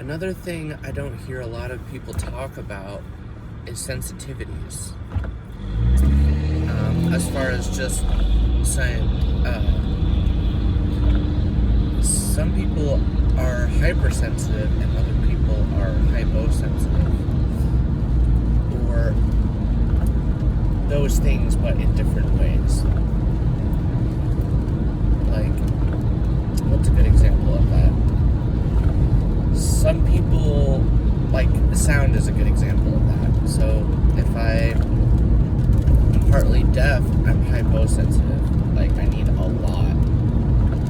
Another thing I don't hear a lot of people talk about is sensitivities. As far as just saying, some people are hypersensitive and other people are hyposensitive. Or those things, but in different ways. Like, what's a good example of that? Some people, like, sound is a good example of that. So, if I'm partly deaf, I'm hyposensitive. Like, I need a lot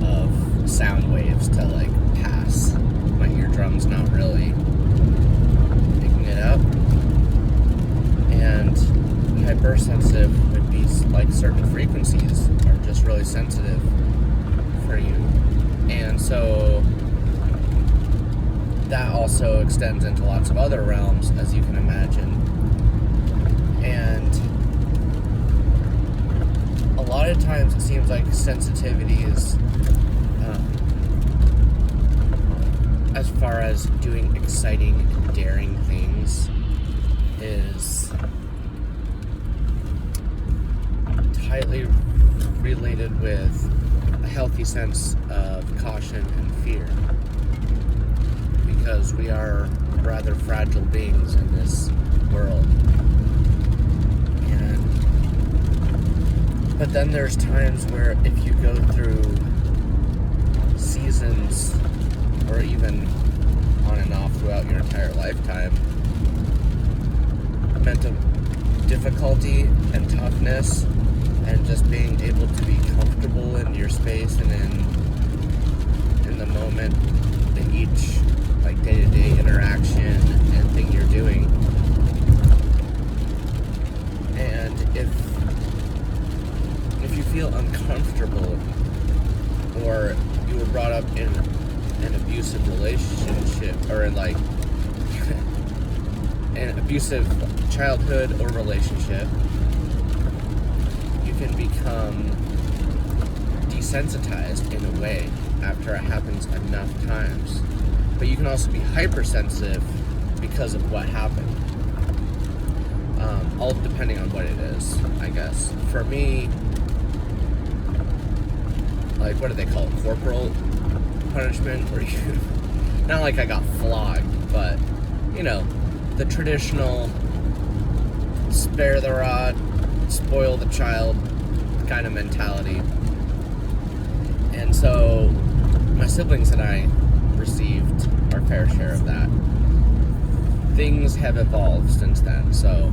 of sound waves to, like, pass my eardrums, not really picking it up. And hypersensitive would be, like, certain frequencies are just really sensitive for you. And so that also extends into lots of other realms, as you can imagine. And a lot of times it seems like sensitivities, as far as doing exciting and daring things, is tightly related with a healthy sense of caution and fear. Because we are rather fragile beings in this world. But then there's times where if you go through seasons, or even on and off throughout your entire lifetime, mental difficulty and toughness, and just being able to be comfortable in your space and in the moment, in each, like, day-to-day interaction and thing you're doing. And if you feel uncomfortable, or you were brought up in an abusive relationship, or in, like, an abusive childhood or relationship, you can become desensitized in a way after it happens enough times. But you can also be hypersensitive because of what happened. All depending on what it is, I guess. For me, like, what do they call it? Corporal punishment? Where you, not like I got flogged, but, you know, the traditional spare the rod, spoil the child kind of mentality. And so my siblings and I received our fair share of that. Things have evolved since then, so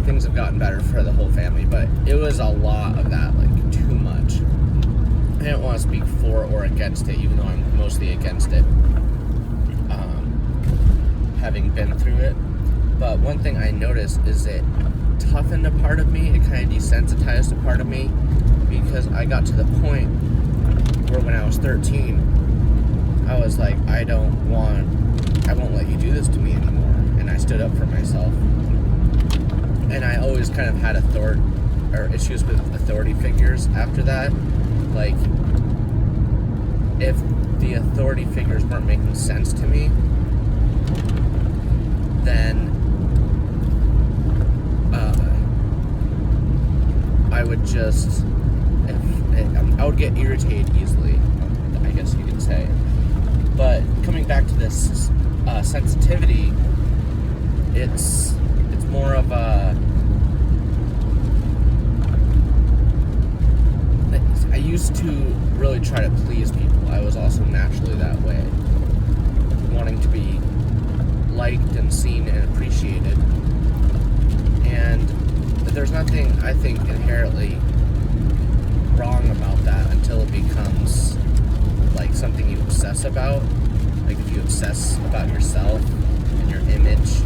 things have gotten better for the whole family, but it was a lot of that, like, too much. I don't want to speak for or against it, even though I'm mostly against it, having been through it. But one thing I noticed is it toughened a part of me, it kind of desensitized a part of me, because I got to the point where when I was 13, I was like, I won't let you do this to me anymore. And I stood up for myself. And I always kind of had issues with authority figures after that. Like, if the authority figures weren't making sense to me, then I would just, I would get irritated easily, I guess you could say. But coming back to this sensitivity, it's more of a, I used to really try to please people. I was also naturally that way, wanting to be liked and seen and appreciated. And there's nothing, I think, inherently wrong about that until it becomes like something you obsess about. Like, if you obsess about yourself and your image.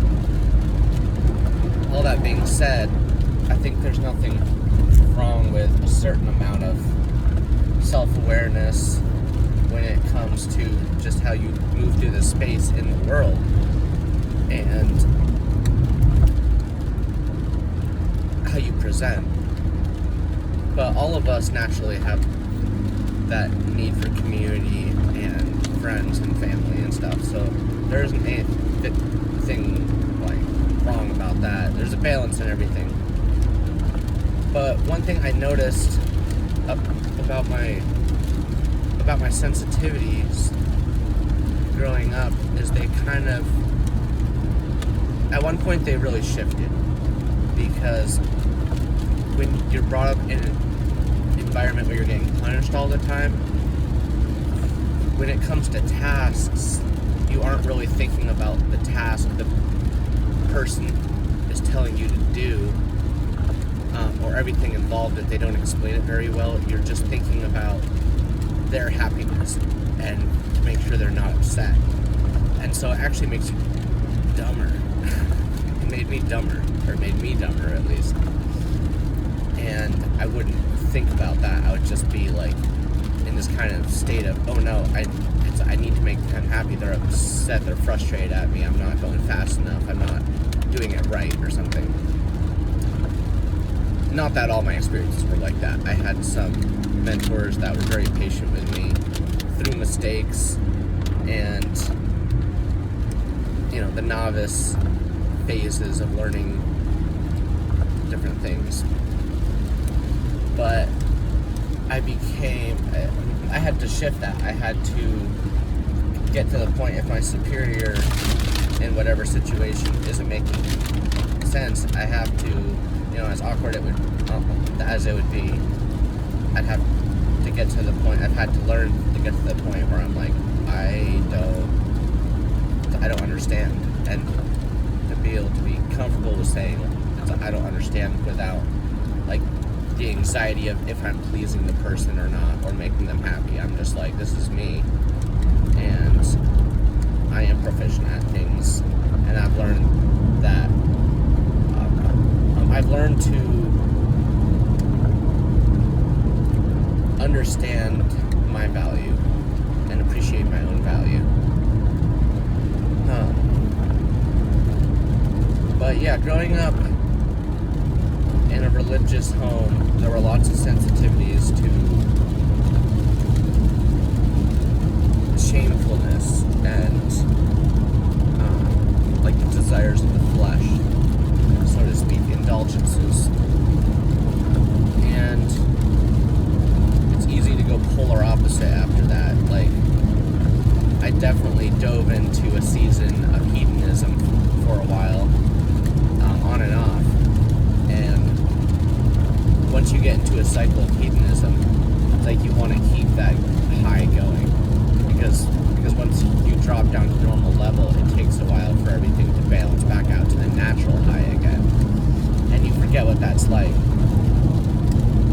All that being said, I think there's nothing wrong with a certain amount of self-awareness when it comes to just how you move through the space in the world. And how you present. But all of us naturally have that need for community and friends and family and stuff stuff. So there isn't anything like wrong about that. There's a balance in everything. But one thing I noticed about my sensitivities growing up is they kind of, at one point they really shifted, because when you're brought up in an environment where you're getting punished all the time, when it comes to tasks, you aren't really thinking about the task the person is telling you to do, or everything involved. If they don't explain it very well, you're just thinking about their happiness and to make sure they're not upset. And so it actually makes you dumber. It made me dumber at least. And I wouldn't think about that. I would just be like in this kind of state of, oh no, I need to make them happy. They're upset, they're frustrated at me, I'm not going fast enough, I'm not doing it right or something. Not that all my experiences were like that. I had some mentors that were very patient with me through mistakes and, the novice phases of learning different things. But I had to shift that. I had to get to the point, if my superior in whatever situation isn't making sense, I have to, as awkward as it would be, I'd have to get to the point, I've had to learn to get to the point where I'm like, I don't understand, and to be able to be comfortable with saying I don't understand without like the anxiety of if I'm pleasing the person or not, or making them happy. I'm just like, this is me, and I am proficient at things, and I've learned that I've learned to understand my value and appreciate my own value. But yeah, growing up in a religious home, there were lots of sensitivities to shamefulness and like the desires of the flesh, so to speak, indulgences. And it's easy to go polar opposite after that. Like, I definitely dove into a season of hedonism for a while, on and off. And once you get into a cycle of hedonism, it's like you want to keep that high going, because once you drop down to normal level, it takes a while for everything to balance back out to the natural high again, and you forget what that's like,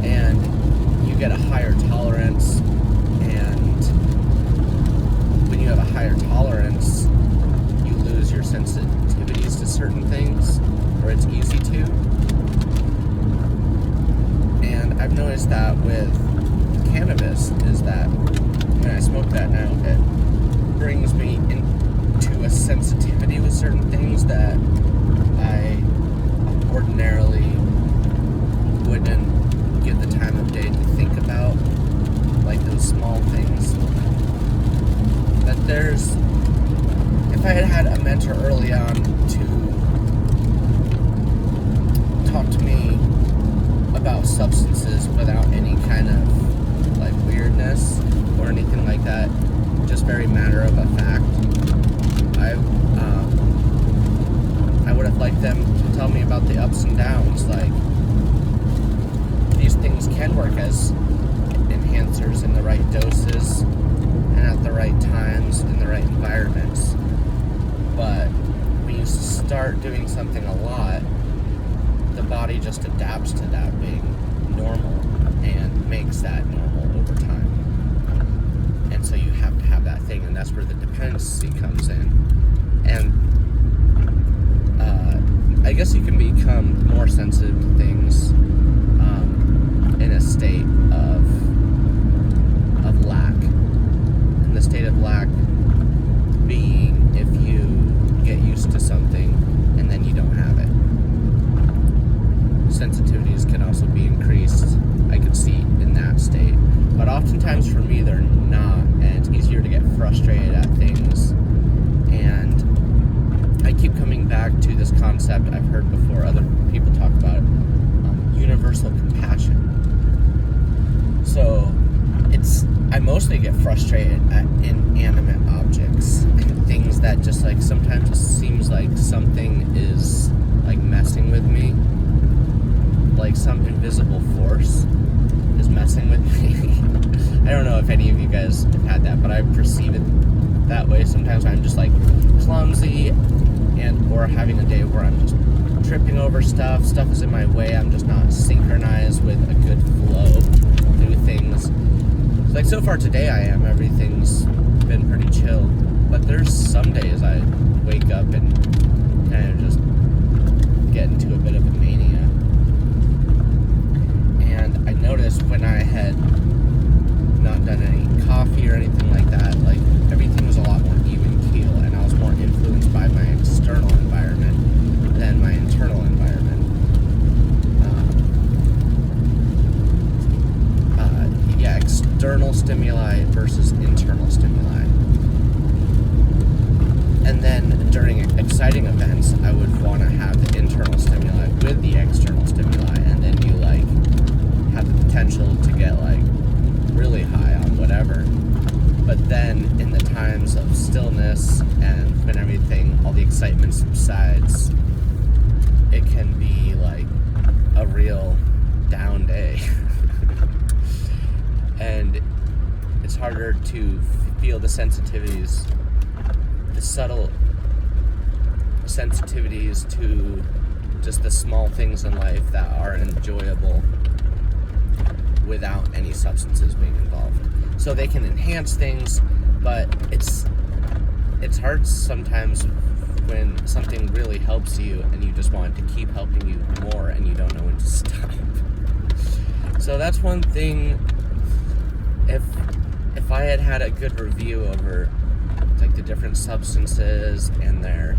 and you get a higher tolerance. And when you have a higher tolerance, you lose your sensitivities to certain things, or it's easy to. And I've noticed that with cannabis, is that when I smoke that now, it brings me into a sensitivity with certain things that I ordinarily wouldn't give the time of day to think about, like those small things. That if I had a mentor early on to talk to me about substances without any kind of like weirdness or anything like that, just very matter of a fact, I would have liked them to tell me about the ups and downs. Like, these things can work as enhancers in the right doses and at the right times in the right environments. But when you start doing something a lot, the body just adapts to that being normal and makes that normal over time. And so you have to have that thing, and that's where the dependency comes in. And I guess you can become more sensitive to things in a state of lack. And the state of lack being if you get used to something and then you don't have it. Sensitivities can also be increased, I could see, in that state. But oftentimes for me, they're not, and it's easier to get frustrated at things this concept I've heard before, other people talk about it, universal compassion. So I mostly get frustrated at inanimate objects, things that just like sometimes it seems like something is like messing with me, like some invisible force is messing with me. I don't know if any of you guys have had that, but I perceive it that way. Sometimes I'm just like clumsy or having a day where I'm just tripping over stuff is in my way, I'm just not synchronized with a good flow through things. Like so far today I am, everything's been pretty chill, but there's some days I wake up and kind of just get into a bit of a mania. And I noticed when I had not done any coffee or anything like that, like everything was a lot more even keel, and I was more influenced by my external environment than my internal environment. External stimuli versus internal stimuli. And then during exciting events, I would want to have the internal stimuli with the external stimuli, and then you like have the potential to get like really high on whatever. But then in the times of stillness and when everything, all the excitement subsides, it can be like a real down day. And it's harder to feel the sensitivities, the subtle sensitivities to just the small things in life that are enjoyable without any substances being involved. So they can enhance things, but it's hard sometimes when something really helps you and you just want it to keep helping you more and you don't know when to stop. So that's one thing. If I had a good review over like the different substances and their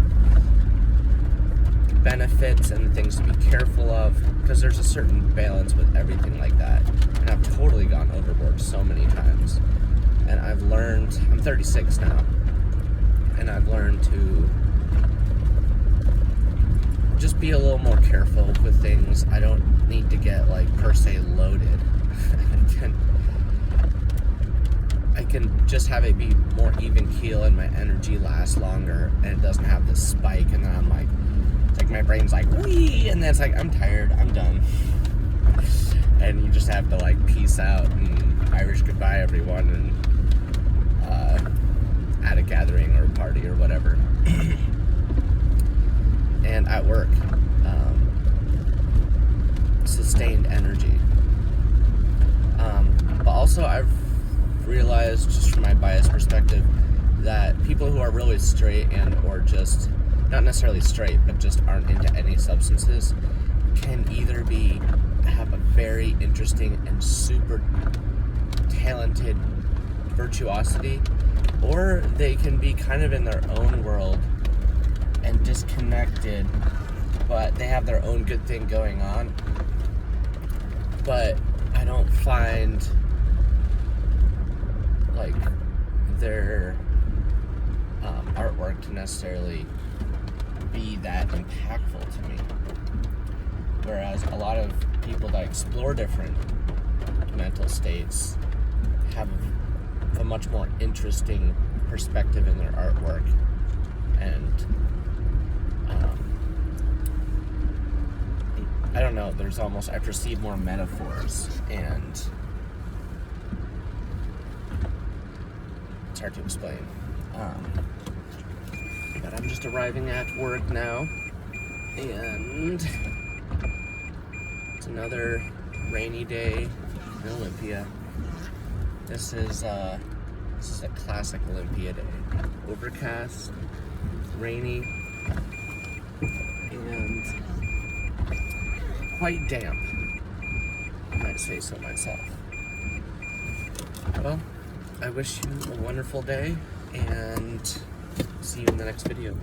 benefits and things to be careful of, because there's a certain balance with everything like that, and I've totally gone overboard so many times, and I've learned, I'm 36 now, and I've learned to just be a little more careful with things. I don't need to get like per se loaded. I can just have it be more even keel and my energy lasts longer, and it doesn't have this spike, and then I'm like, it's like my brain's like, wee, and then it's like, I'm tired, I'm done. And you just have to like peace out and Irish goodbye everyone, and at a gathering or a party or whatever. And at work, sustained energy. But also I've realized, just from my biased perspective, that people who are really straight and or just not necessarily straight but just aren't into any substances can either have a very interesting and super talented virtuosity, or they can be kind of in their own world and disconnected, but they have their own good thing going on. But I don't find like their artwork to necessarily be that impactful to me. Whereas a lot of people that explore different mental states have a much more interesting perspective in their artwork, and I don't know, I perceive more metaphors, and it's hard to explain. But I'm just arriving at work now, and it's another rainy day in Olympia. This is a classic Olympia day. Overcast, rainy, and quite damp. I might say so myself. Well, I wish you a wonderful day, and see you in the next video.